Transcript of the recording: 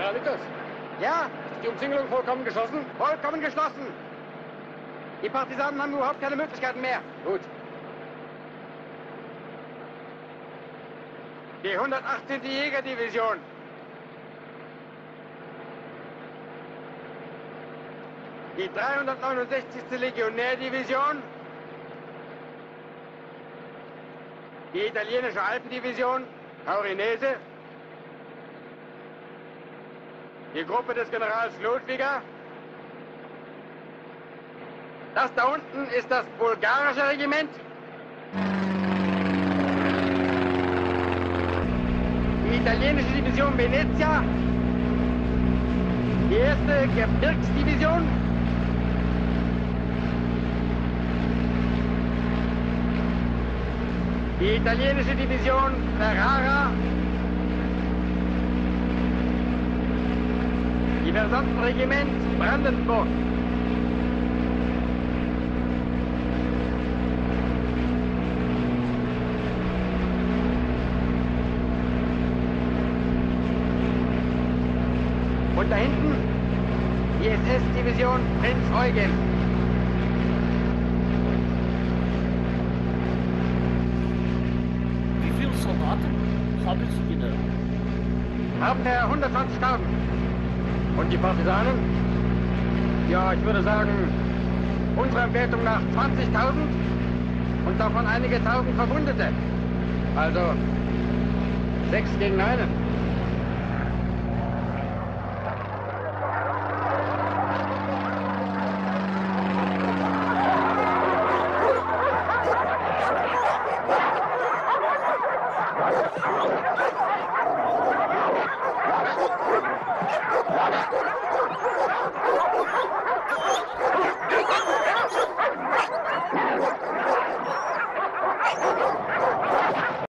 Generalitas? Ja, Ist die Umzingelung vollkommen geschlossen? vollkommen geschlossen. Die Partisanen haben überhaupt keine Möglichkeiten mehr. Gut. Die 118. Jägerdivision. Die 369. Legionärdivision. Die italienische Alpendivision, Taurinese. Die Gruppe des Generals Ludwiger. Das da unten ist das bulgarische Regiment. Die italienische Division Venezia. Die erste Gebirgsdivision. Die italienische Division Ferrara. Die Versantenregiment Brandenburg. Und da hinten die SS-Division Prinz Eugen. Wie viele Soldaten haben Sie genau? Haben wir 120.000. Und die Partisanen? Ja, ich würde sagen, unserer Wertung nach 20.000 und davon einige tausend Verwundete. Also 6 gegen einen.